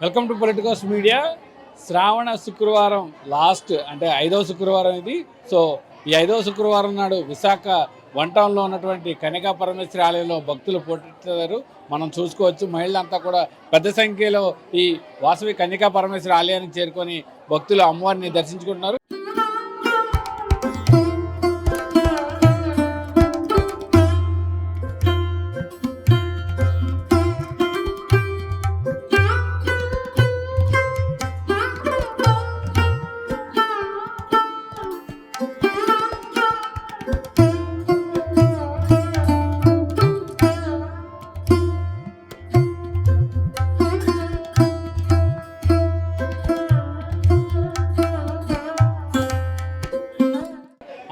Welcome to Politicos media. Shravana Shukravaram last అంటే 5వ శుక్రవారం ఇది. సో ఈ 5వ శుక్రవారం నాడు విశాఖ వన్ టౌన్లో ఉన్నటువంటి కన్యకా పరమేశ్వరి ఆలయంలో భక్తులు పోటెత్తారు. మనం చూసుకోవచ్చు, మహిళలంతా కూడా పెద్ద సంఖ్యలో ఈ వాసవి కన్యకా పరమేశ్వరి ఆలయానికి చేరుకొని భక్తులు అమ్మవారిని దర్శించుకుంటున్నారు.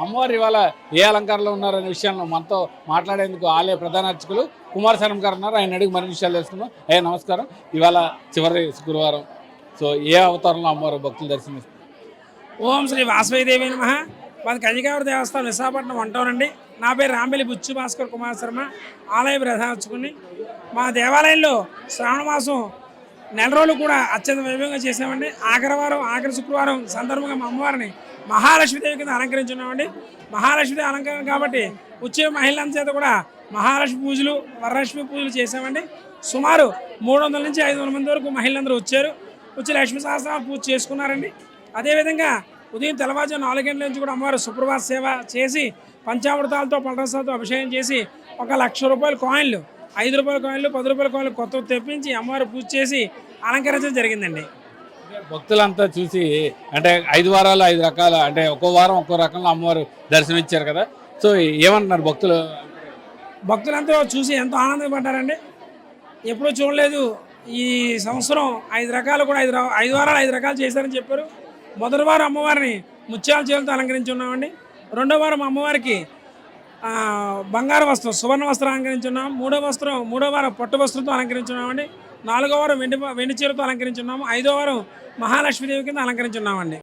అమ్మవారు ఇవాళ ఏ అలంకారంలో ఉన్నారనే విషయంలో మనతో మాట్లాడేందుకు ఆలయ ప్రధాన అర్చకులు కుమార్ శర్మ గారు ఉన్నారు. ఆయన అడిగి మరిన్ని విషయాలు తెలుసుకుందాం. అయ్యా నమస్కారం. ఇవాళ చివరి శుక్రవారం, సో ఏ అవతారంలో అమ్మవారు భక్తులు దర్శనమిస్తారు? ఓం శ్రీ వాసవీదేవి నమః. మాది కన్యకావరి దేవస్థానం విశాఖపట్నం వంటానండి. నా పేరు రాంబెల్లి బుచ్చు భాస్కర్ కుమార్ శర్మ, ఆలయ ప్రధాన అర్చకుని. మా దేవాలయంలో శ్రావణ మాసం నెల రోజులు కూడా అత్యంత వైభవంగా చేసామండి. ఆఖరి శుక్రవారం సందర్భంగా మా అమ్మవారిని మహాలక్ష్మీదేవి కింద అలంకరించున్నామండి. మహాలక్ష్మీదేవి అలంకరణ కాబట్టి వచ్చే మహిళల చేత కూడా మహాలక్ష్మి పూజలు, వరలక్ష్మి పూజలు చేసామండి. సుమారు 300 నుంచి 500 మంది వరకు మహిళలందరూ వచ్చి లక్ష్మీ సహస్రనామ పూజ చేసుకున్నారండి. అదేవిధంగా ఉదయం తెల్లవారుజాము 4 గంటల నుంచి కూడా అమ్మవారు సుప్రభాత సేవ చేసి పంచామృతాలతో పలరసాలతో అభిషేకం చేసి 1,00,000 రూపాయల కాయిన్లు, 5 రూపాయల కాయిన్లు, 10 రూపాయల కాయిన్లు కొత్త తెప్పించి అమ్మవారు పూజ చేసి అలంకరించడం జరిగిందండి. భక్తులంతా చూసి అంటే 5 వారాలు 5 రకాల అంటే ఒక్కో వారం ఒక్కో రకంలో అమ్మవారు దర్శనం ఇచ్చారు కదా. సో ఏమంటున్నారు భక్తులంతా చూసి ఎంతో ఆనందపడ్డారండి. ఎప్పుడూ చూడలేదు. ఈ సంవత్సరం 5 రకాలు కూడా 5 వారాలు 5 రకాలు చేశారని చెప్పారు. మొదటి వారం అమ్మవారిని ముత్యాల చీరలతో అలంకరించి ఉన్నామండి. రెండో వారం అమ్మవారికి బంగారు వస్త్రం, సువర్ణ వస్త్రం అలంకరించున్నాం. మూడో వారం పట్టు వస్త్రంతో అలంకరించున్నామండి. 4వ వారం వెండి చీరతో అలంకరించున్నాము. 5వ వారం మహాలక్ష్మీదేవి కింద అలంకరించున్నామండి.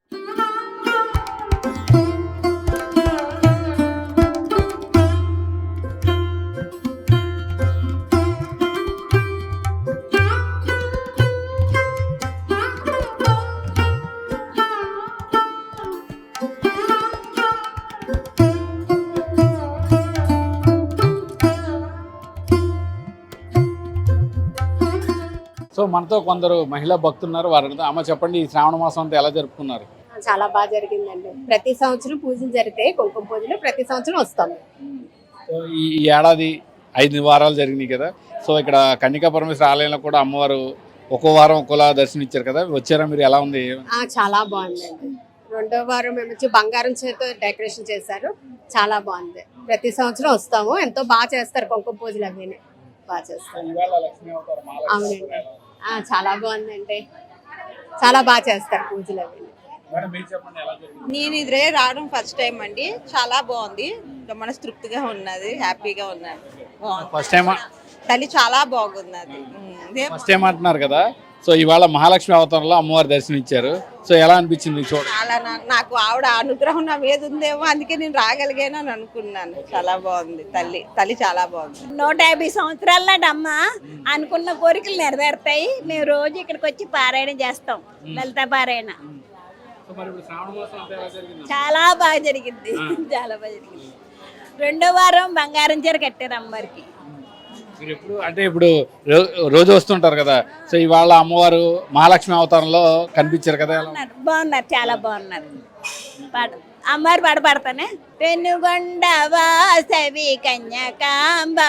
సో మనతో కొందరు మహిళా భక్తులు ఉన్నారు. వారితో అమ్మ చెప్పండి, ఈ శ్రావణ మాసం అంతా ఎలా జరుపుకున్నారు? చాలా బాగా జరిగిందండి. ప్రతి సంవత్సరం పూజలు జరిగితే కుంకుమ పూజలు ప్రతి సంవత్సరం వస్తాము. సో ఈ ఏడాది 5 వారాలు జరిగినాయి కదా. సో ఇక్కడ కన్యకా పరమేశ్వర ఆలయంలో కూడా అమ్మవారు ఒక్కో వారం ఒక్కోలా దర్శనం ఇచ్చారు కదా. వచ్చారా మీరు? ఎలా ఉంది? చాలా బాగుందండి. రెండో వారం మేము వచ్చి బంగారం చేతితో డెకరేషన్ చేశారు. చాలా బాగుంది. ప్రతి సంవత్సరం వస్తాము. ఎంతో బాగా చేస్తారు కుంకుమ పూజలు, అవి బాగా చేస్తారు. అవునండి, చాలా బాగుందండి. చాలా బాగా చేస్తారు పూజలు అవి. నేను ఇదే రావడం ఫస్ట్ టైం అండి. చాలా బాగుంది, మనస్తృప్తిగా ఉన్నది, హ్యాపీగా ఉన్నది. ఫస్ట్ టైం తల్లి చాలా బాగున్నది. ఫస్ట్ టైం అంటున్నారు కదా. సో ఇవాళ మహాలక్ష్మి అవతారంలో అమ్మవారి దర్శనం ఇచ్చారు. సో ఎలా అనిపించింది? చాలా నాకు ఆవిడ అనుగ్రహం నా మీద ఉందేమో, అందుకే నేను రాగలిగాను అని అనుకున్నాను. చాలా బాగుంది. తల్లి చాలా బాగుంది. 150 సంవత్సరాల నాటి అమ్మ అనుకున్న కోరికలు నెరవేరుతాయి. మేము రోజు ఇక్కడికి వచ్చి పారాయణ చేస్తాం, లలిత పారాయణ. చాలా బాగా జరిగింది. చాలా బాగా జరిగింది. రెండో వారం బంగారం చీర కట్టారు అమ్మవారికి. అంటే ఇప్పుడు రోజు వస్తుంటారు కదా. సో ఇవాళ అమ్మవారు మహాలక్ష్మి అవతారంలో కనిపించారు కదా. బాగున్నారు, చాలా బాగున్నారు. అమ్మవారు పాడతానే. పెనుగొండ వాసవి కన్యకాంబ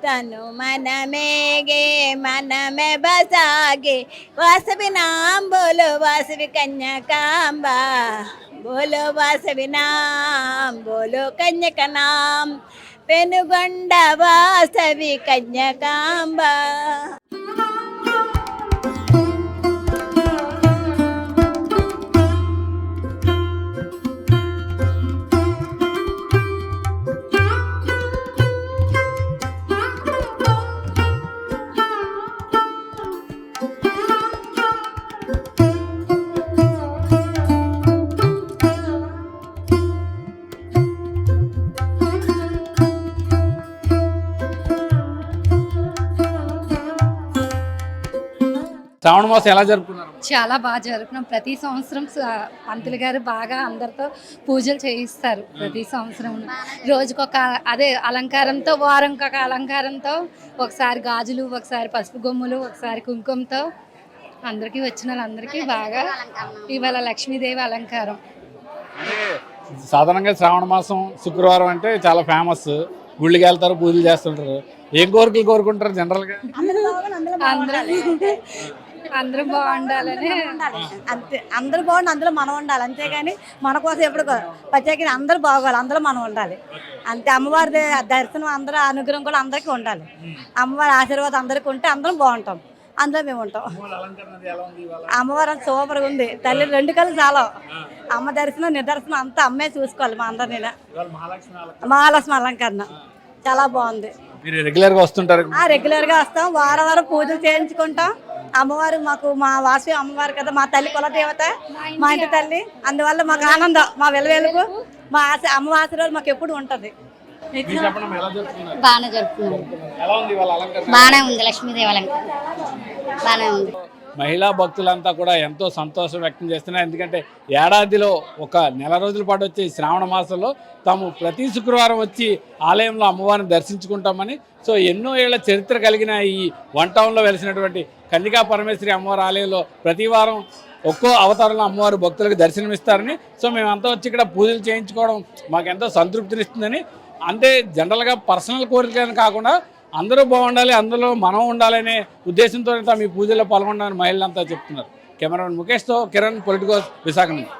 తను మనమేగే మనమే బసాగే వాసవి నాం బోలో వాసవి కన్యకాంబ బోలో వాసవి నాం బోలో కన్యక నాం పెనుగొండ వాసవి కన్యకాంబ. శ్రావణ మాసం ఎలా జరుపుకున్నారు? చాలా బాగా జరుపుకున్నాం. ప్రతి సంవత్సరం పంతులు గారు బాగా అందరితో పూజలు చేయిస్తారు. ప్రతి సంవత్సరం రోజుకొక అదే అలంకారంతో, వారంకొక అలంకారంతో, ఒకసారి గాజులు, ఒకసారి పసుపు గొమ్ములు, ఒకసారి కుంకుమతో అందరికీ వచ్చిన వాళ్ళందరికీ బాగా ఇవాళ లక్ష్మీదేవి అలంకారం. అంటే సాధారణంగా శ్రావణ మాసం శుక్రవారం అంటే చాలా ఫేమస్. గుళ్ళకి వెళ్తారు, పూజలు చేస్తుంటారు. ఏం కోరికలు కోరుకుంటారు జనరల్గా? అందరూ బాగుండాలని. అంతే, అందరూ బాగుండి అందులో మనం ఉండాలి. అంతేగాని మన కోసం ఎప్పుడు ప్రత్యేకంగా అందరూ బాగోవాలి, అందులో మనం ఉండాలి అంతే. అమ్మవారి దర్శనం, అందరూ అనుగ్రహం కూడా అందరికీ ఉండాలి. అమ్మవారి ఆశీర్వాదం అందరికీ ఉంటే అందరం బాగుంటాం, అందులో మేము ఉంటాం. అమ్మవారు సూపర్గా ఉంది తల్లి, 2 కళ్ళు చాలా. అమ్మ దర్శనం నిదర్శనం అంతా అమ్మే చూసుకోవాలి. మా అందరినీ మహాలక్ష్మి అలంకరణ చాలా బాగుంది. మీరు రెగ్యులర్గా వస్తుంటారు? రెగ్యులర్గా వస్తాం, వారం వారం పూజలు చేయించుకుంటాం. అమ్మవారు మాకు మా వాసవి అమ్మవారు కదా, మా తల్లి కులదేవత, మా ఇంటి తల్లి. అందువల్ల మాకు ఆనందం, మా వెలుగు, మా అమ్మ ఆశీర్వాదం మాకు ఎప్పుడు ఉంటుంది. బాగానే జరుపుకున్నాం. బాగానే ఉంది, లక్ష్మీదేవి అలంకరణ బాగానే ఉంది. మహిళా భక్తులంతా కూడా ఎంతో సంతోషం వ్యక్తం చేస్తున్నారు. ఎందుకంటే ఏడాదిలో ఒక నెల రోజుల పాటు వచ్చి శ్రావణ మాసంలో తాము ప్రతి శుక్రవారం వచ్చి ఆలయంలో అమ్మవారిని దర్శించుకుంటామని. సో ఎన్నో ఏళ్ల చరిత్ర కలిగిన ఈ 1 టౌన్లో వెలిసినటువంటి కన్యకా పరమేశ్వరి అమ్మవారి ఆలయంలో ప్రతి వారం ఒక్కో అవతారంలో అమ్మవారు భక్తులకు దర్శనమిస్తారని, సో మేమంతా వచ్చి ఇక్కడ పూజలు చేయించుకోవడం మాకెంతో సంతృప్తినిస్తుందని. అంటే జనరల్గా పర్సనల్ కోరికలను కాకుండా అందరూ బాగుండాలి, అందులో మనం ఉండాలనే ఉద్దేశంతో మీ పూజల్లో పాల్గొండాలని మహిళలంతా చెప్తున్నారు. కెమెరామెన్ ముఖేష్తో కిరణ్, పొలిటికోస్, విశాఖ నుంచి.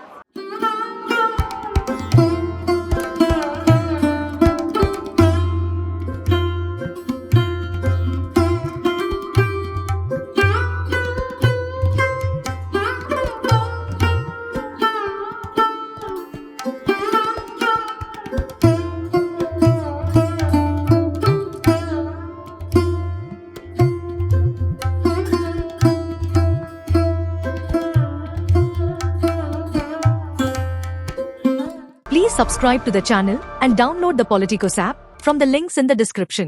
Please subscribe to the channel and download the Politicos app from the links in the description.